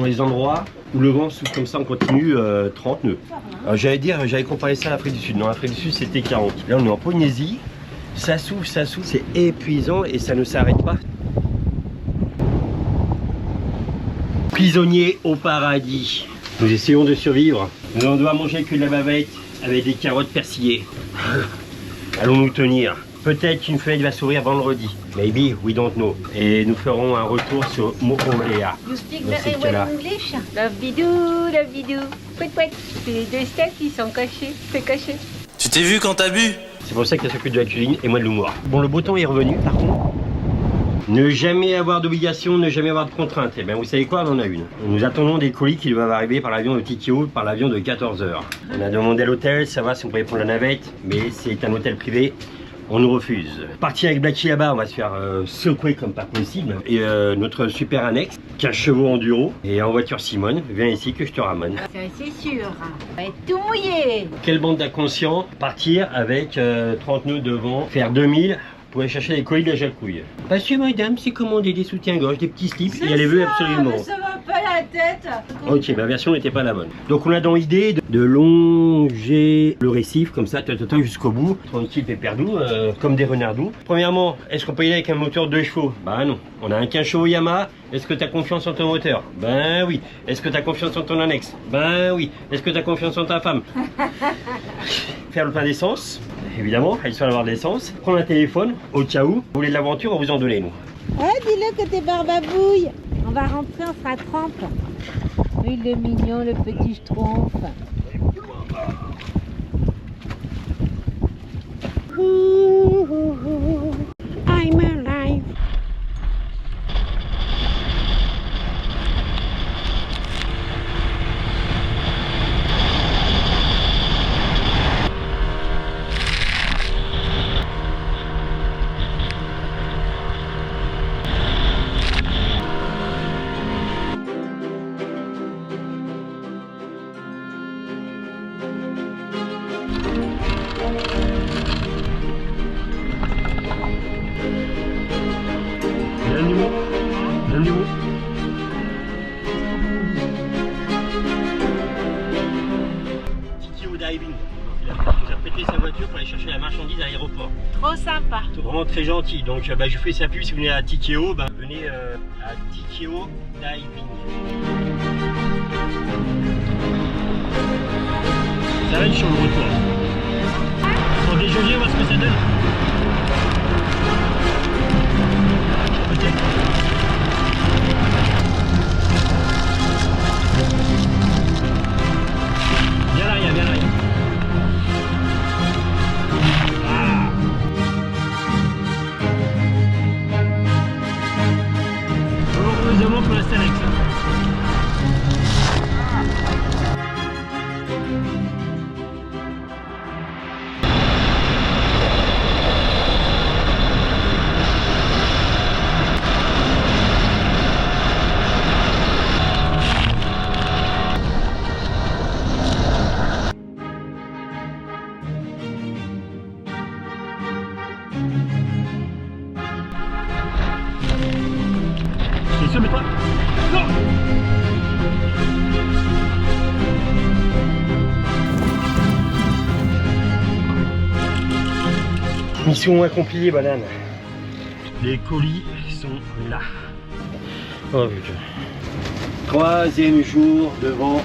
sont les endroits où le vent souffle comme ça en continu 30 nœuds. J'avais comparé ça à l'Afrique du Sud. Non, l'Afrique du Sud c'était 40. Là on est en Polynésie, ça souffle, c'est épuisant et ça ne s'arrête pas. Prisonniers au paradis. Nous essayons de survivre. Nous on doit manger que de la bavette avec des carottes persillées. Allons-nous tenir? Peut-être qu'une fenêtre va s'ouvrir vendredi. Maybe, we don't know. Et nous ferons un retour sur Mo'olea. You speak very well English. Love bidou, love bidou. Pouet, pouet. C'est les deux steaks qui sont cachés. C'est caché. Tu t'es vu quand t'as bu? C'est pour ça qu'elle s'occupe de la cuisine et moi de l'humour. Bon, le beau temps est revenu par contre. Ne jamais avoir d'obligation, ne jamais avoir de contraintes. Et bien vous savez quoi, on en a une. Nous attendons des colis qui doivent arriver par l'avion de Tikio, par l'avion de 14 h. On a demandé à l'hôtel, savoir si on pouvait prendre la navette, mais c'est un hôtel privé. On nous refuse. Partir avec Blackie là-bas, on va se faire secouer comme pas possible. Et notre super annexe, 15 chevaux enduro. Et en voiture Simone, viens ici que je te ramène. C'est sûr. On va être tout mouillé. Quelle bande d'inconscients, partir avec 30 nœuds devant, faire 2000 pour aller chercher les colis de la jacouille. Parce que madame, c'est commandé des soutiens-gorge, des petits slips, et elle les veut absolument. Mais ça va pas la tête. Ok, ma version n'était pas la bonne. Donc on a dans l'idée de longer le récif comme ça, jusqu'au bout, tranquille péperdou, comme des renardous. Premièrement, est-ce qu'on peut y aller avec un moteur 2 chevaux? Bah non. On a un 15 chevaux Yamaha. Est-ce que tu as confiance en ton moteur? Ben oui. Est-ce que tu as confiance en ton annexe? Ben oui. Est-ce que tu as confiance en ta femme? Faire le plein d'essence, évidemment, il faut avoir de l'essence. Prendre un téléphone, au cas où. Vous voulez de l'aventure, on va vous en donner, nous. Ouais, dis-le que t'es barbabouille. On va rentrer, on sera 30. Oui, le mignon, le petit schtroumpf. I'm alive. Tikio Diving. Il nous a prêté sa voiture pour aller chercher la marchandise à l'aéroport. Trop sympa. C'est vraiment très gentil. Donc je vous fais sa pub. Si vous venez à Tikio, venez à Tikio Diving. Ça va être chaud le retour. On va déjauger, on va voir ce que ça donne. Viens l'arrière, viens l'arrière. Ah. Heureusement pour la Stalex. T'es sûr, mais toi? Non! Mission accomplie, banane. Les colis sont là. Oh putain. Troisième jour devant,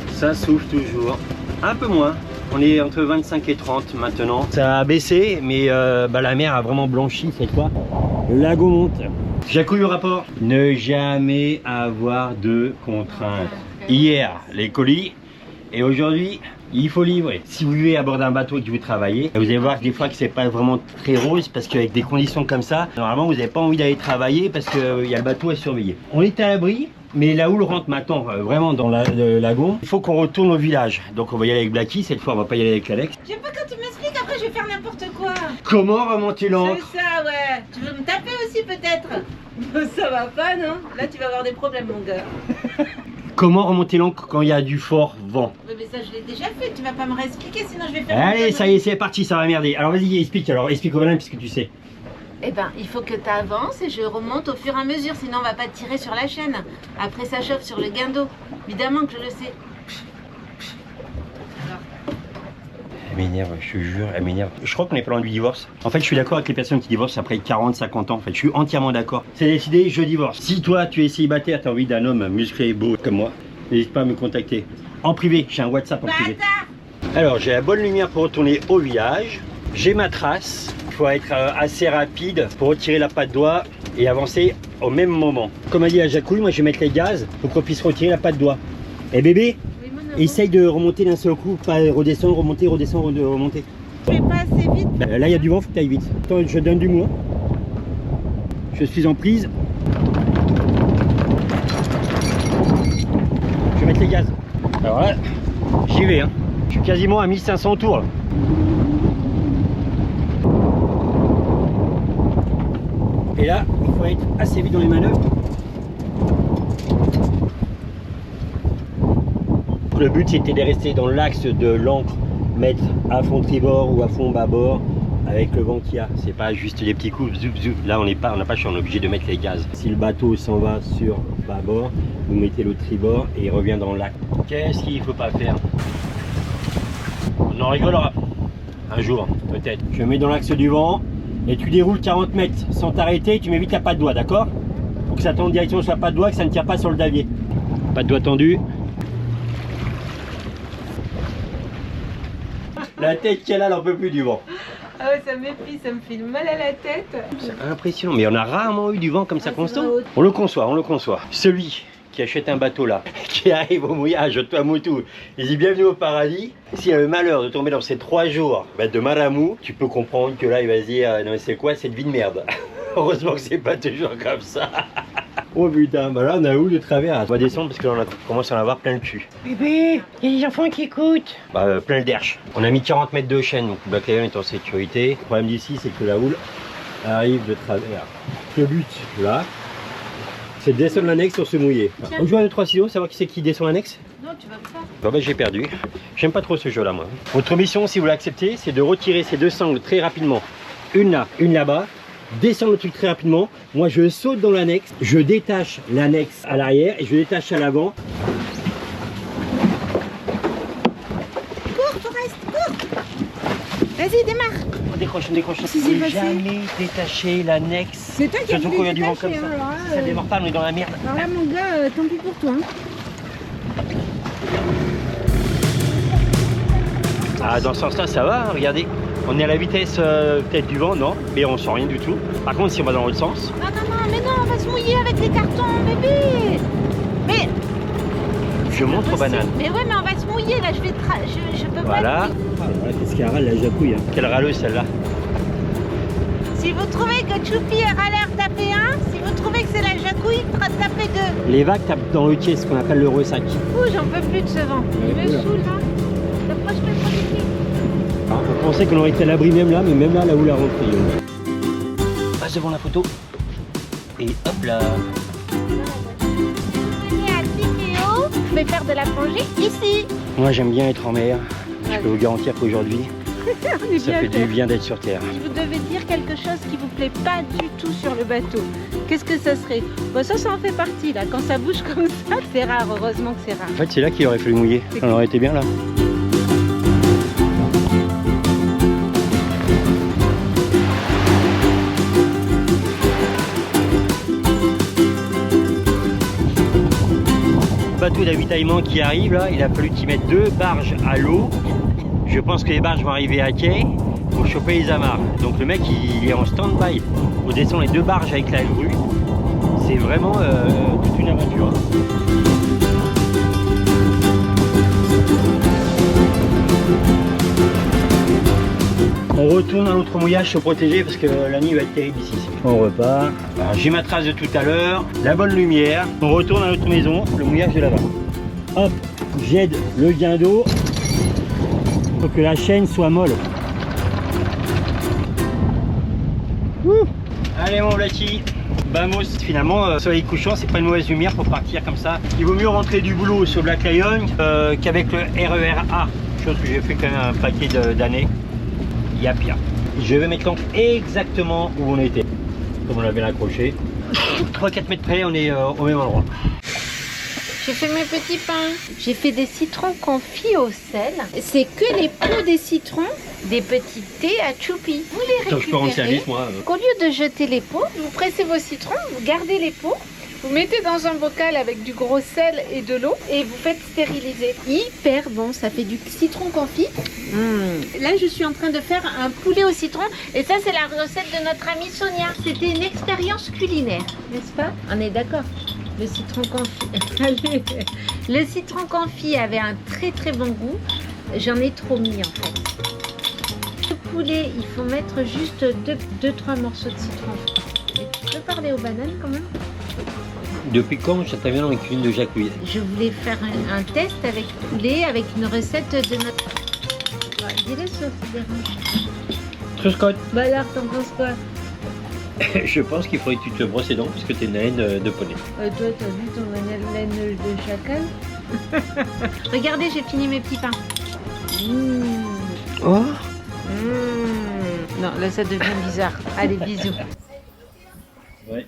ça souffle toujours. Un peu moins. On est entre 25 et 30 maintenant. Ça a baissé, mais la mer a vraiment blanchi cette fois. Le lago monte. Jacouille au rapport. Ne jamais avoir de contraintes. Hier, les colis. Et aujourd'hui, il faut livrer. Si vous vivez à bord d'un bateau et que vous travaillez, vous allez voir que des fois que c'est pas vraiment très rose parce qu'avec des conditions comme ça, normalement vous n'avez pas envie d'aller travailler parce qu'il y a le bateau à surveiller. On est à l'abri, mais la houle rentre maintenant vraiment dans le lagon. Il faut qu'on retourne au village. Donc on va y aller avec Blackie, cette fois on va pas y aller avec Alex. J'aime pas quand tu m'expliques, après je vais faire n'importe quoi. Comment remonter l'ancre? C'est ça, ouais. Tu veux me taper aussi peut-être? Ça va pas, non? Là tu vas avoir des problèmes, mon gars. Comment remonter l'ancre quand il y a du fort vent? Mais ça je l'ai déjà fait, tu vas pas me réexpliquer sinon je vais faire... Allez, ça y est, c'est parti, ça va merder. Alors vas-y, explique aux banane puisque tu sais. Eh ben, il faut que tu avances et je remonte au fur et à mesure, sinon on va pas tirer sur la chaîne. Après, ça chauffe sur le guindeau. Évidemment que je le sais. Elle m'énerve, je te jure, elle m'énerve. Je crois qu'on est pas loin du divorce. En fait, je suis d'accord avec les personnes qui divorcent après 40, 50 ans. En fait, je suis entièrement d'accord. C'est décidé, je divorce. Si toi, tu es célibataire, tu as envie d'un homme musclé et beau comme moi, n'hésite pas à me contacter. En privé, j'ai un WhatsApp en privé. Alors, j'ai la bonne lumière pour retourner au village. J'ai ma trace. Il faut être assez rapide pour retirer la patte doigt et avancer au même moment. Comme a dit la Jacouille, moi je vais mettre les gaz pour qu'on puisse retirer la patte doigt. Et bébé, essaye de remonter d'un seul coup, pas redescendre, remonter, redescendre, remonter. Je vais pas assez vite. Là il y a du vent, faut que tu ailles vite. Attends, je donne du mot. Je suis en prise. Je vais mettre les gaz. Alors là, j'y vais. Hein. Je suis quasiment à 1500 tours là. Et là, il faut être assez vite dans les manœuvres. Le but c'était de rester dans l'axe de l'ancre, mettre à fond tribord ou à fond bâbord avec le vent qu'il y a. C'est pas juste des petits coups, zoup zoup. Là on n'a pas le choix, on est obligé de mettre les gaz. Si le bateau s'en va sur bâbord, vous mettez le tribord et il revient dans l'axe. Qu'est-ce qu'il faut pas faire? On en rigolera. Un jour, peut-être. Je mets dans l'axe du vent. Et tu déroules 40 mètres sans t'arrêter, tu mets vite la patte doigt, d'accord? Pour que ça tende directement sur la patte doigt, que ça ne tire pas sur le davier. Patte doigt tendue. La tête qu'elle a, elle n'en peut plus du vent. Ah ouais, ça m'épie, ça me fait mal à la tête. C'est impressionnant, mais on a rarement eu du vent comme ça constant. On le conçoit, on le conçoit. Celui qui achète un bateau là, qui arrive au mouillage, au Tuamotu, il dit bienvenue au paradis. S'il a le malheur de tomber dans ces 3 jours de Maramou, tu peux comprendre que là il va se dire non mais c'est quoi cette vie de merde. Heureusement que c'est pas toujours comme ça. Oh putain, bah là on a où de travers. On va descendre parce que là on commence à en avoir plein le cul. Bébé, il y a des enfants qui écoutent. Bah plein le derche. On a mis 40 mètres de chaîne, donc le Black Lion est en sécurité. Le problème d'ici c'est que la houle arrive de travers. Le but là, c'est de descendre l'annexe sur se mouiller. On joue à 2-3 silos, savoir qui c'est qui descend l'annexe. Non, tu vas pas. Bon bah j'ai perdu. J'aime pas trop ce jeu là moi. Votre mission, si vous l'acceptez, c'est de retirer ces 2 sangles très rapidement. Une là, une là-bas. Descendre le truc très rapidement. Moi je saute dans l'annexe, je détache l'annexe à l'arrière et je détache à l'avant. Cours, Forest, cours. Vas-y, démarre. On décroche, on décroche. Si c'est J'ai passé. jamais détaché l'annexe. C'est toi qui as surtout quand il y a du vent comme détaché, ça. alors là, Si ça démarre pas, on est dans la merde. Alors là, mon gars, tant pis pour toi. Ah, dans ce sens-là, ça va, regardez. On est à la vitesse peut-être du vent, non, mais on sent rien du tout. Par contre, si on va dans l'autre sens. Non, non, non, mais non, on va se mouiller avec les cartons, bébé. Mais. Je montre aux bananes. Mais ouais, mais on va se mouiller là, je peux Voilà. pas. Voilà, qu'est-ce qu'elle râle la Jacouille, hein. Quelle râleuse celle-là. Si vous trouvez que Choupi a l'air taper 1, si vous trouvez que c'est la Jacouille, il fera taper 2. Les vagues tapent dans le quai, ce qu'on appelle le ressac. Ouh, j'en peux plus de ce vent. Il me saoule, hein. Approche-moi d'ici. On pensait qu'on aurait été à l'abri même là, mais même là, la houle a rentré. Passe devant la photo. Et hop là. On est à Tikeo. Je vais faire de la plongée ici. Moi j'aime bien être en mer. Je peux vous garantir qu'aujourd'hui, ça fait du bien d'être sur terre. Si vous devez dire quelque chose qui vous plaît pas du tout sur le bateau, qu'est-ce que ça serait? Bon, ça en fait partie là. Quand ça bouge comme ça, c'est rare. Heureusement que c'est rare. En fait, c'est là qu'il aurait fallu mouiller. On aurait été bien là. Bateau d'avitaillement qui arrive là, il a fallu qu'ils mettent 2 barges à l'eau. Je pense que les barges vont arriver à quai pour choper les amarres. Donc le mec il est en stand-by pour descendre les 2 barges avec la grue. C'est vraiment toute une aventure. On retourne à notre mouillage se protéger parce que la nuit va être terrible ici. On repart. J'ai ma trace de tout à l'heure, la bonne lumière. On retourne à notre maison, le mouillage est là-bas. Hop, j'aide le guindeau pour que la chaîne soit molle. Ouh. Allez mon Blacky, vamos. Finalement, soleil couchant, c'est pas une mauvaise lumière pour partir comme ça. Il vaut mieux rentrer du boulot sur Black Lion qu'avec le RER-A, chose que j'ai fait quand même un paquet d'années. Il y a pire. Je vais mettre l'ancre exactement où on était. comme on avait l'accroché. 3-4 mètres près, on est au même endroit. J'ai fait mes petits pains. J'ai fait des citrons confits au sel. C'est que les peaux des citrons, des petits thés à choupi. Vous les récupérez. Je peux rendre service, moi. Au lieu de jeter les peaux, vous pressez vos citrons, vous gardez les peaux. Vous mettez dans un bocal avec du gros sel et de l'eau et vous faites stériliser. Hyper bon, ça fait du citron confit. Là, je suis en train de faire un poulet au citron et ça, c'est la recette de notre amie Sonia. C'était une expérience culinaire, n'est-ce pas? On est d'accord. Le citron confit. Le citron confit avait un très bon goût. J'en ai trop mis en fait. Le poulet, il faut mettre juste 2-3 morceaux de citron. Et tu peux parler aux bananes quand même? Depuis quand j'interviens dans les cuisines de Jacques Louis? Je voulais faire un test avec poulet, avec une recette de notre... Ouais, dis-le sauf si dérange. Très Scott. Bah alors, t'en penses quoi? Je pense qu'il faudrait que tu te brosses les dents parce que t'es une haine de poney. Toi, t'as vu ton laine de chacal? Regardez, j'ai fini mes petits pains. Oh. Non, là, ça devient bizarre. Allez, bisous. Ouais.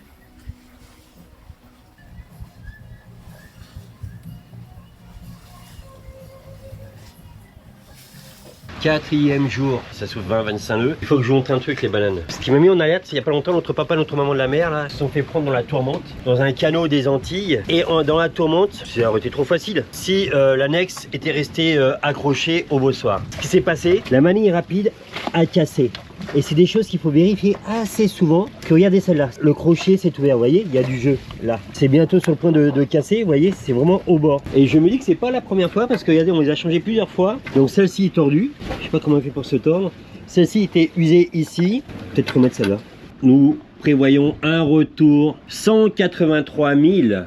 Quatrième jour, ça souffle 20-25 nœuds. Il faut que je vous montre un truc, les bananes. Ce qui m'a mis en alerte, il n'y a pas longtemps, notre papa, notre maman de la mer, là, se sont fait prendre dans la tourmente, dans un canot des Antilles. Et dans la tourmente, ça aurait été trop facile si l'annexe était restée accrochée au bossoir. Ce qui s'est passé, la manille rapide a cassé. Et c'est des choses qu'il faut vérifier assez souvent. Que regardez celle-là, le crochet s'est ouvert, vous voyez, il y a du jeu là. C'est bientôt sur le point de casser, vous voyez, c'est vraiment au bord. Et je me dis que c'est pas la première fois parce que regardez, on les a changés plusieurs fois. Donc celle-ci est tordue, je sais pas comment on fait pour se tordre. Celle-ci était usée ici, peut-être remettre celle-là. Nous prévoyons un retour 183 000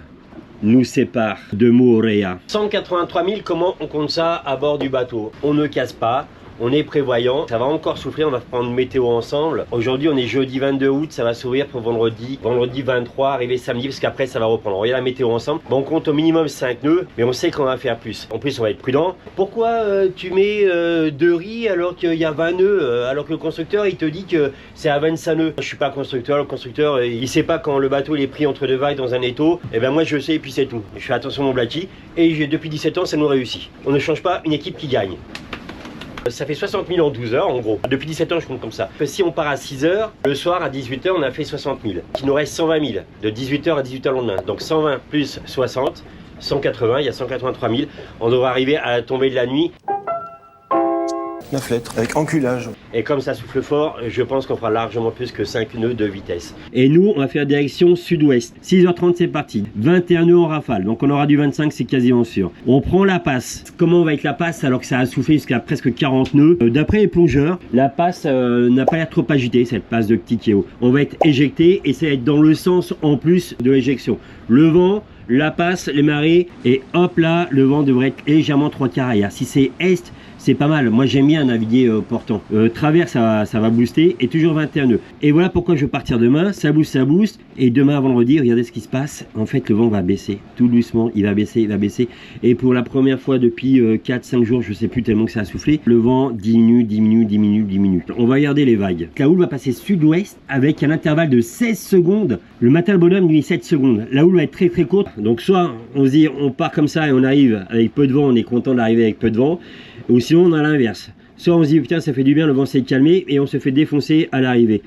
nous sépare de Moorea. 183 000, comment on compte ça à bord du bateau? On ne casse pas. On est prévoyant, ça va encore souffler, on va prendre météo ensemble. Aujourd'hui on est jeudi 22 août, ça va s'ouvrir pour vendredi 23, arriver samedi parce qu'après ça va reprendre. On regarde la météo ensemble. Bon, on compte au minimum 5 nœuds, mais on sait qu'on va faire plus. En plus on va être prudent. Pourquoi tu mets 2 riz alors qu'il y a 20 nœuds, alors que le constructeur il te dit que c'est à 25 nœuds? Je suis pas constructeur, le constructeur il sait pas quand le bateau il est pris entre deux vagues dans un étau. Et ben moi je sais et puis c'est tout. Je fais attention à mon blackie et depuis 17 ans ça nous réussit. On ne change pas une équipe qui gagne. Ça fait 60 000 en 12 heures en gros. Depuis 17 ans je compte comme ça. Si on part à 6 heures, le soir à 18 heures on a fait 60 000. Il nous reste 120 000 de 18 heures à 18 heures le lendemain. Donc 120 plus 60, 180, il y a 183 000. On devra arriver à la tombée de la nuit. 9 lettres, avec enculage. Et comme ça souffle fort, je pense qu'on fera largement plus que 5 nœuds de vitesse. Et nous, on va faire direction sud-ouest. 6h30, c'est parti. 21 nœuds en rafale, donc on aura du 25, c'est quasiment sûr. On prend la passe. Comment va être la passe alors que ça a soufflé jusqu'à presque 40 nœuds? D'après les plongeurs, la passe n'a pas l'air trop agitée, cette passe de Ktikeo. On va être éjecté et ça va être dans le sens en plus de l'éjection. Le vent, la passe, les marées, et hop là, le vent devrait être légèrement 3/4 arrière. Si c'est est, c'est pas mal. Moi j'aime bien naviguer portant. Travers ça va booster et toujours 21 nœuds. Et voilà pourquoi je vais partir demain. Ça booste. Et demain vendredi, regardez ce qui se passe. En fait le vent va baisser. Tout doucement, il va baisser. Et pour la première fois depuis 4-5 jours, je sais plus tellement que ça a soufflé, le vent diminue. On va regarder les vagues. La houle va passer sud-ouest avec un intervalle de 16 secondes. Le matin le bonhomme lui 7 secondes. La houle va être très courte. Donc soit on se dit on part comme ça et on arrive avec peu de vent, on est content d'arriver avec peu de vent. Ou sinon on a l'inverse. Soit on se dit putain ça fait du bien, le vent s'est calmé et on se fait défoncer à l'arrivée.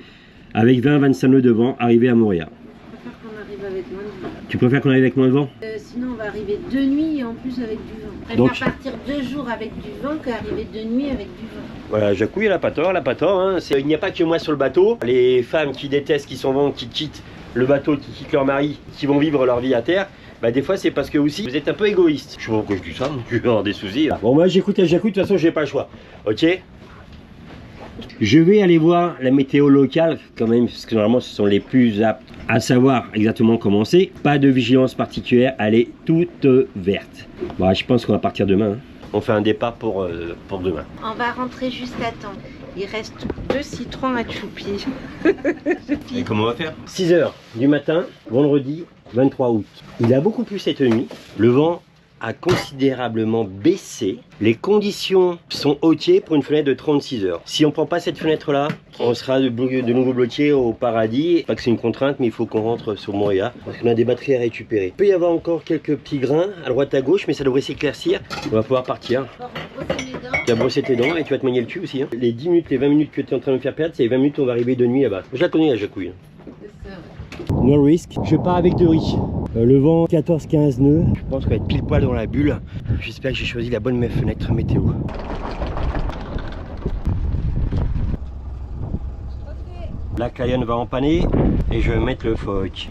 Avec 20-25 nœuds de vent, arrivé à Moorea. Je préfère qu'on arrive avec moins de vent. Tu préfères qu'on arrive avec moins de vent? Sinon on va arriver de nuit et en plus avec du vent. Je préfère partir 2 jours avec du vent qu'arriver de nuit avec du vent. Voilà, Jacouille, elle a pas tort, hein. Il n'y a pas que moi sur le bateau. Les femmes qui détestent, qui s'en vont, qui quittent le bateau, qui quittent leur mari, qui vont vivre leur vie à terre. Bah des fois c'est parce que aussi vous êtes un peu égoïste. Je sais pas pourquoi je dis ça, je vais avoir des soucis là. Bon moi j'écoute la Jacouille, de toute façon j'ai pas le choix. Ok. Je vais aller voir la météo locale quand même, parce que normalement ce sont les plus aptes à savoir exactement comment c'est. Pas de vigilance particulière, elle est toute verte. Bon je pense qu'on va partir demain. On fait un départ pour demain. On va rentrer juste à temps. Il reste 2 citrons à choupi. Et comment on va faire? 6 h du matin, vendredi 23 août. Il a beaucoup plu cette nuit. Le vent a considérablement baissé. Les conditions sont ok pour une fenêtre de 36 heures. Si on prend pas cette fenêtre là, on sera de nouveau bloqué au paradis. Pas que c'est une contrainte, mais il faut qu'on rentre sur Montréal parce qu'on a des batteries à récupérer. Il peut y avoir encore quelques petits grains à droite à gauche, mais ça devrait s'éclaircir. On va pouvoir partir. Tu vas brosser tes dents et tu vas te manier le cul aussi. Hein. Les 10 minutes, les 20 minutes que tu es en train de me faire perdre, c'est les 20 minutes où on va arriver de nuit là-bas. Je la connais la jacouille. No risk. Je pars avec de riz. Le vent 14-15 nœuds. Je pense qu'on va être pile poil dans la bulle. J'espère que j'ai choisi la bonne fenêtre météo. La Cayenne va empanner et je vais mettre le phoque.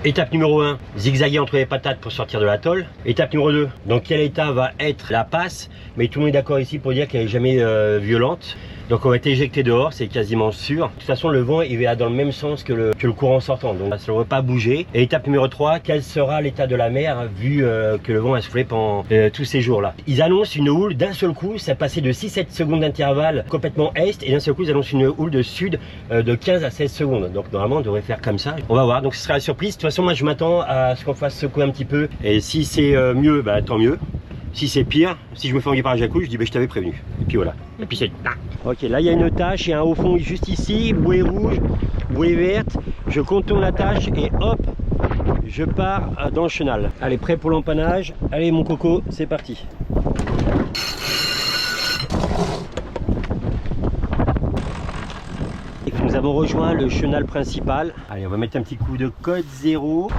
Étape numéro 1, zigzaguer entre les patates pour sortir de l'atoll. Étape numéro 2, dans quel état va être la passe? Mais tout le monde est d'accord ici pour dire qu'elle n'est jamais violente. Donc on va être éjecté dehors, c'est quasiment sûr. De toute façon, le vent il va dans le même sens que le courant sortant, donc ça ne devrait pas bouger. Et étape numéro 3, quel sera l'état de la mer vu que le vent a soufflé pendant tous ces jours-là. Ils annoncent une houle d'un seul coup, ça passait de 6-7 secondes d'intervalle complètement est, et d'un seul coup ils annoncent une houle de sud de 15 à 16 secondes. Donc normalement on devrait faire comme ça. On va voir, donc ce sera la surprise. De toute façon moi je m'attends à ce qu'on fasse secouer un petit peu, et si c'est mieux, bah tant mieux. Si c'est pire, si je me fais engueuler par la jacouille, je dis bah, je t'avais prévenu. Et puis voilà. Et puis c'est... Ok, là il y a une tâche, il y a un au fond juste ici, bouée rouge, bouée verte. Je contourne la tâche et hop, je pars dans le chenal. Allez, prêt pour l'empannage. Allez mon coco, c'est parti. Et nous avons rejoint le chenal principal. Allez, on va mettre un petit coup de code 0.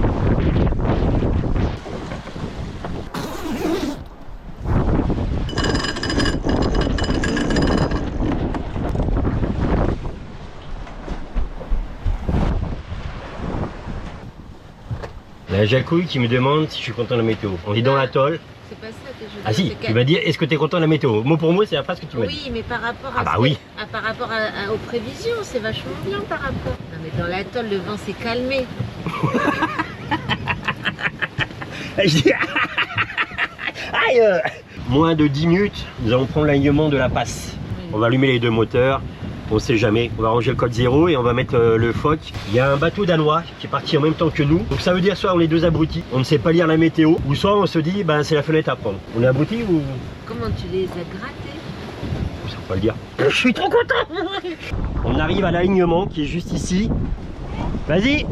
La jacouille qui me demande si je suis content de la météo. On est dans l'atoll. C'est pas ça que je veux dire. Ah si, tu vas dire est-ce que tu es content de la météo? Mot pour mot, c'est la phrase que tu m'as dit. Oui, mais par rapport à, ah bah oui. par rapport aux prévisions, c'est vachement bien par rapport. Non mais dans l'atoll, le vent s'est calmé. Je dis... Aïe. Moins de 10 minutes, nous allons prendre l'alignement de la passe. Oui. On va allumer les deux moteurs. On sait jamais, on va ranger le code 0 et on va mettre le phoque. Il y a un bateau danois qui est parti en même temps que nous. Donc ça veut dire soit on est deux abrutis, on ne sait pas lire la météo, ou soit on se dit ben c'est la fenêtre à prendre. On est abrutis ou... Comment tu les as grattés? Ça va pas le dire. Je suis trop content. On arrive à l'alignement qui est juste ici. Vas-y.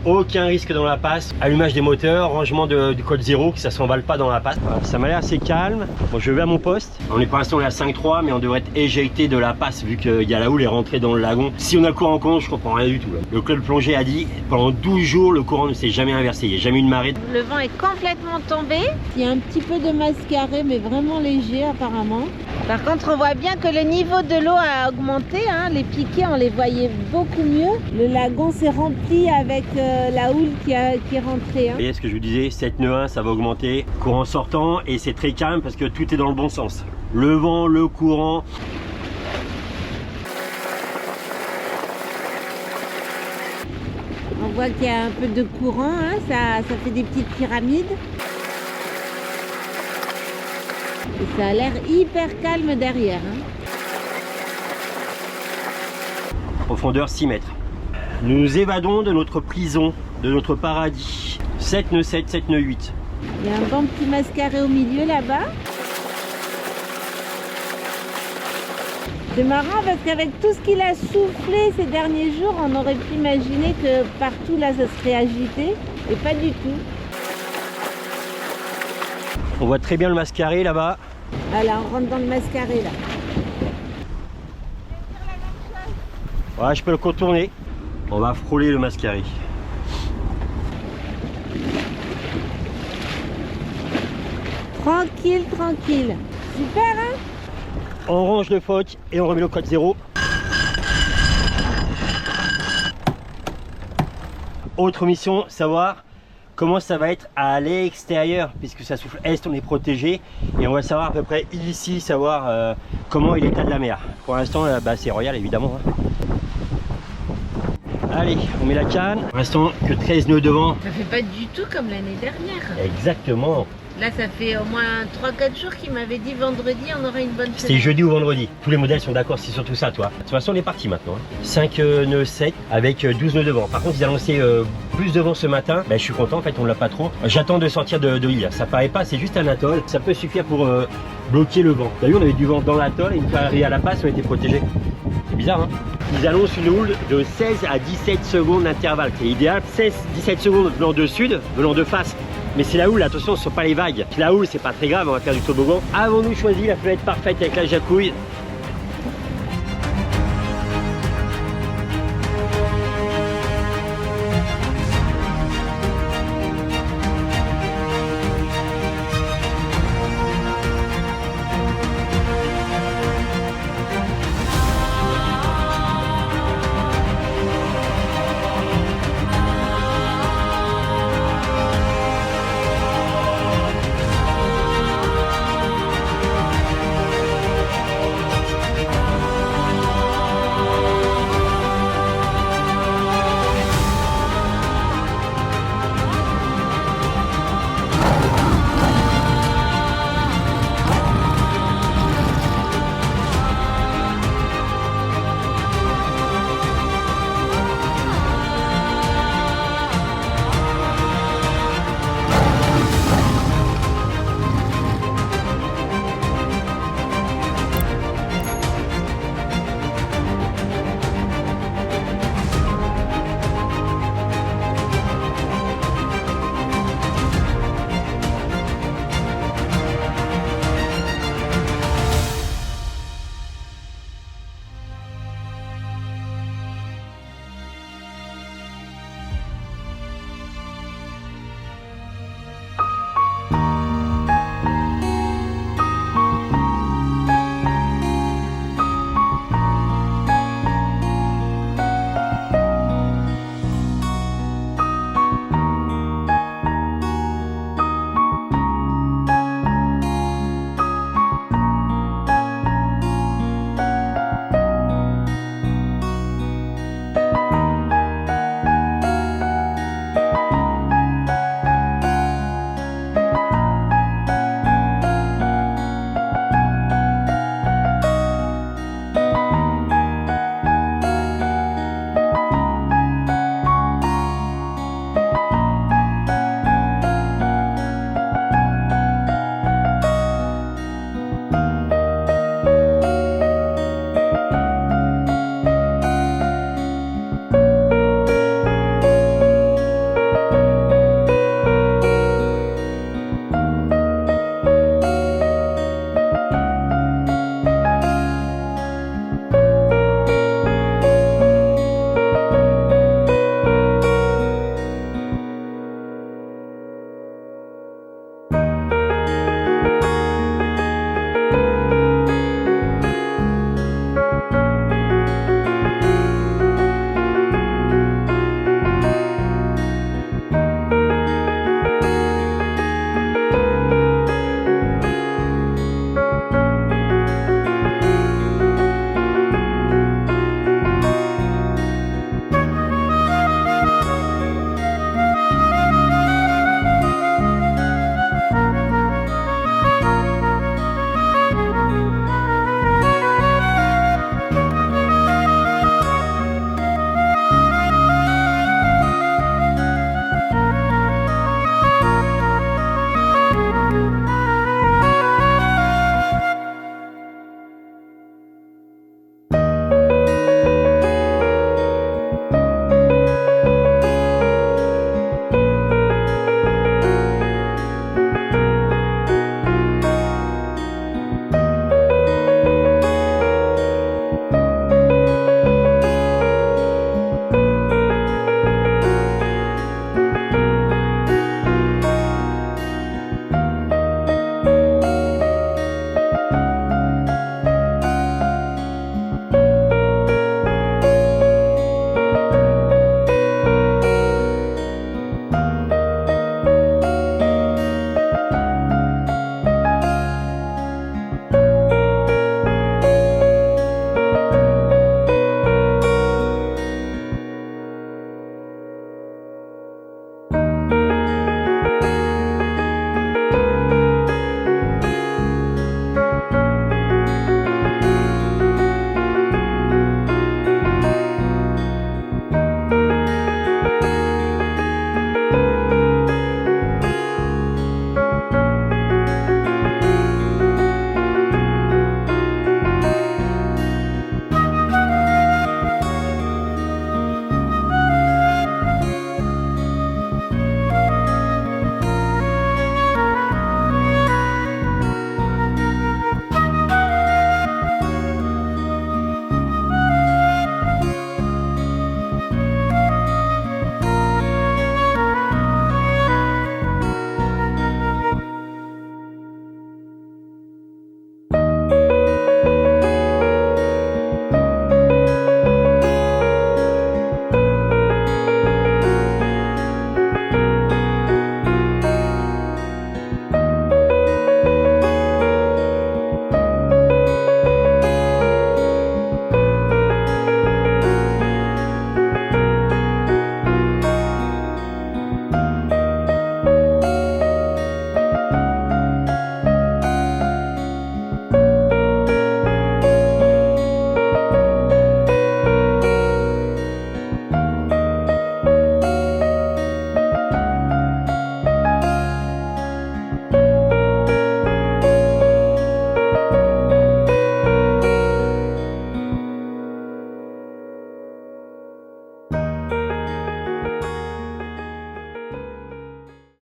Aucun risque dans la passe, allumage des moteurs, rangement du code 0, que ça s'emballe pas dans la passe. Voilà, ça m'a l'air assez calme. Bon, je vais à mon poste. On est pour l'instant à 5.3, mais on devrait être éjecté de la passe vu qu'il y a la houle est rentrée dans le lagon. Si on a le courant en compte, je comprends rien du tout. Là. Le club plongée a dit pendant 12 jours le courant ne s'est jamais inversé, il n'y a jamais eu une marée. Le vent est complètement tombé. Il y a un petit peu de mascaré, mais vraiment léger apparemment. Par contre, on voit bien que le niveau de l'eau a augmenté. Hein. Les piquets, on les voyait beaucoup mieux. Le lagon s'est rempli avec la houle qui est rentrée. Hein. Vous voyez ce que je vous disais, 7 nœuds 1, ça va augmenter. Courant sortant et c'est très calme parce que tout est dans le bon sens. Le vent, le courant. On voit qu'il y a un peu de courant, hein. Ça fait des petites pyramides. Et ça a l'air hyper calme derrière. Hein. Profondeur 6 mètres. Nous nous évadons de notre prison, de notre paradis. 7 nœuds 7, 7 nœuds 8. Il y a un bon petit mascaré au milieu là-bas. C'est marrant parce qu'avec tout ce qu'il a soufflé ces derniers jours, on aurait pu imaginer que partout là ça serait agité. Et pas du tout. On voit très bien le mascaré là-bas. Voilà, on rentre dans le mascaré là. Ouais, je peux le contourner. On va frôler le mascaré. Tranquille, tranquille. Super, hein? On range le phoque et on remet le code 0. Autre mission, savoir comment ça va être à l'extérieur, puisque ça souffle est, on est protégé. Et on va savoir à peu près ici, savoir comment est l'état de la mer. Pour l'instant, bah, c'est royal évidemment. Hein. Allez, on met la canne. Pour l'instant, que 13 nœuds devant. Ça fait pas du tout comme l'année dernière. Exactement. Là, ça fait au moins 3-4 jours qu'il m'avait dit vendredi, on aura une bonne C'était semaine. jeudi ou vendredi. Tous les modèles sont d'accord, c'est surtout ça, toi. De toute façon, on est parti maintenant. 5 nœuds secs avec 12 nœuds devant. Par contre, ils annonçaient plus de vent ce matin. Ben, je suis content, en fait, on l'a pas trop. J'attends de sortir de l'île. Ça paraît pas, c'est juste un atoll. Ça peut suffire pour bloquer le vent. T'as vu, on avait du vent dans l'atoll et une fois arrivé à la passe, on était protégés. C'est bizarre, hein? Ils annoncent une houle de 16 à 17 secondes d'intervalle. C'est idéal. 16-17 secondes venant de sud, venant de face. Mais c'est la houle, attention, ce ne sont pas les vagues. La houle, c'est pas très grave, on va faire du toboggan. Avons-nous choisi la fenêtre parfaite avec la jacouille?